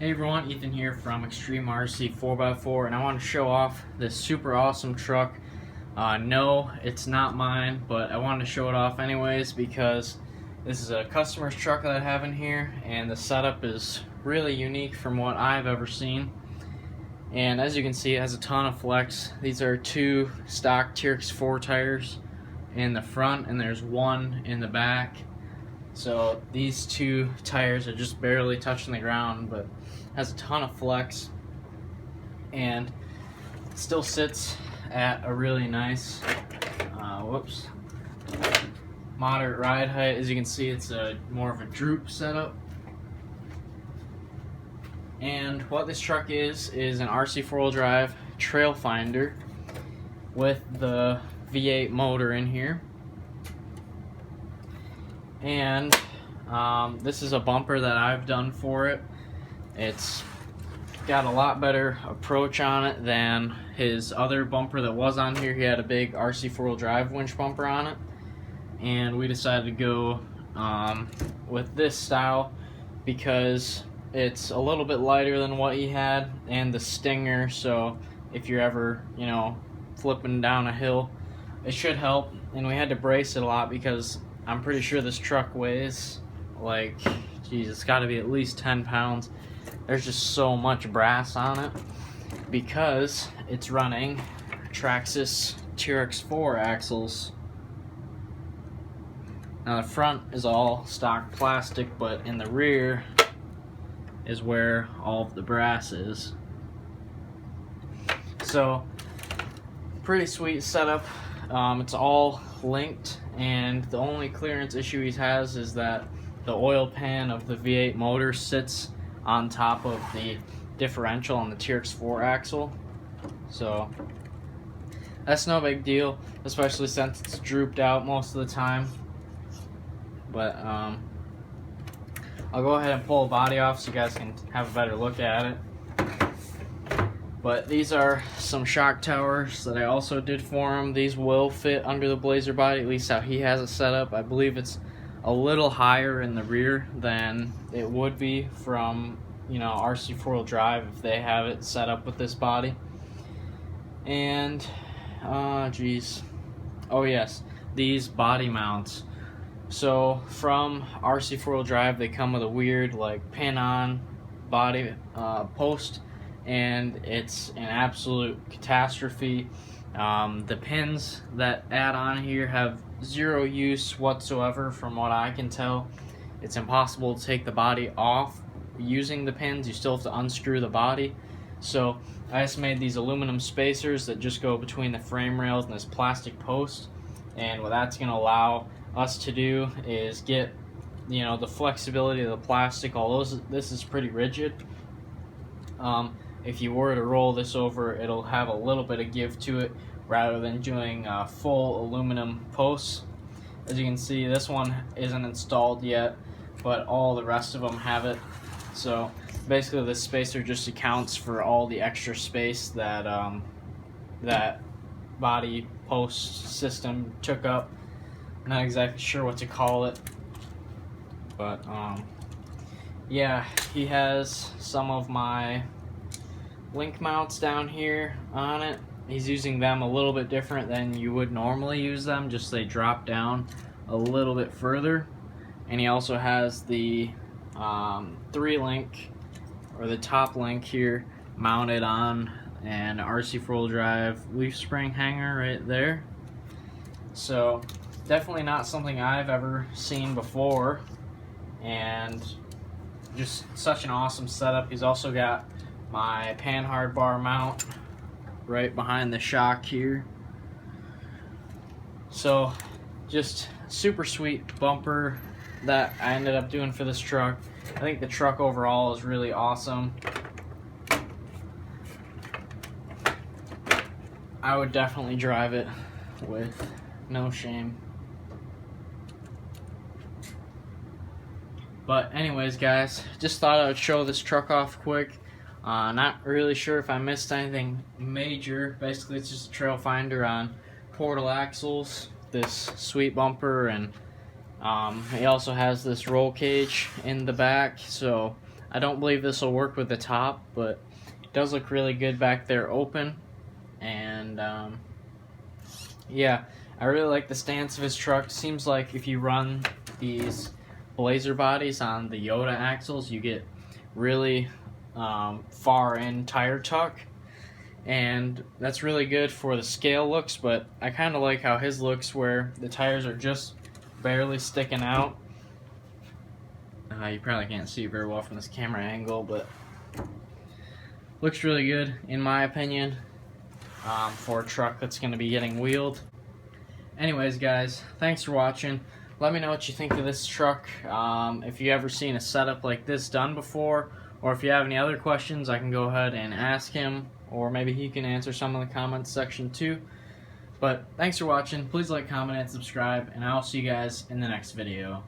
Hey everyone, Ethan here from Extreme RC 4x4, and I want to show off this super awesome truck. No, it's not mine, but I wanted to show it off anyways because this is a customer's truck that I have in here, and the setup is really unique from what I've ever seen. And as you can see, it has a ton of flex. These are two stock TF2 tires in the front, and there's one in the back. So these two tires are just barely touching the ground, but has a ton of flex and still sits at a really nice moderate ride height. As you can see, it's more of a droop setup. And what this truck is an RC 4-wheel drive trail finder with the V8 motor in here. And this is a bumper that I've done for it. It's got a lot better approach on it than his other bumper that was on here. He had a big RC 4-wheel drive winch bumper on it, and we decided to go with this style because it's a little bit lighter than what he had, and the stinger, so if you're ever, flipping down a hill, it should help. And we had to brace it a lot because I'm pretty sure this truck weighs like, geez, it's got to be at least 10 pounds. There's just so much brass on it because it's running Traxxas TX4 axles. Now the front is all stock plastic, but in the rear is where all of the brass is. So pretty sweet setup. It's all linked, and the only clearance issue he has is that the oil pan of the V8 motor sits on top of the differential on the TX4 axle. So that's no big deal, especially since it's drooped out most of the time. But I'll go ahead and pull the body off so you guys can have a better look at it. But these are some shock towers that I also did for him. These will fit under the Blazer body, at least how he has it set up. I believe it's a little higher in the rear than it would be from, RC 4-wheel drive if they have it set up with this body. And, oh yes, these body mounts. So from RC 4-wheel drive, they come with a weird pin-on body post, and it's an absolute catastrophe. The pins that add on here have zero use whatsoever from what I can tell. It's impossible to take the body off using the pins. You still have to unscrew the body. So I just made these aluminum spacers that just go between the frame rails and this plastic post, and what that's going to allow us to do is get the flexibility of the plastic. Although this is pretty rigid, if you were to roll this over, it'll have a little bit of give to it rather than doing full aluminum posts. As you can see, this one isn't installed yet, but all the rest of them have it. So basically this spacer just accounts for all the extra space that that body post system took up. Not exactly sure what to call it, but yeah, he has some of my link mounts down here on it. He's using them a little bit different than you would normally use them, just they drop down a little bit further. And he also has the 3-link, or the top link here, mounted on an RC 4-wheel drive leaf spring hanger right there. So definitely not something I've ever seen before, and just such an awesome setup. He's also got my panhard bar mount right behind the shock here. So just super sweet bumper that I ended up doing for this truck. I think the truck overall is really awesome. I would definitely drive it with no shame. But anyways, guys, just thought I would show this truck off quick. Not really sure if I missed anything major. Basically, it's just a trail finder on portal axles, this sweet bumper, and he also has this roll cage in the back. So I don't believe this will work with the top, but it does look really good back there open. And yeah, I really like the stance of his truck. Seems like if you run these Blazer bodies on the Yoda axles, you get really far in tire tuck, and that's really good for the scale looks. But I kind of like how his looks, where the tires are just barely sticking out. You probably can't see very well from this camera angle, but looks really good in my opinion for a truck that's going to be getting wheeled. Anyways, guys, thanks for watching. Let me know what you think of this truck. If you ever seen a setup like this done before, or if you have any other questions, I can go ahead and ask him, or maybe he can answer some in the comments section too. But thanks for watching. Please like, comment, and subscribe, and I'll see you guys in the next video.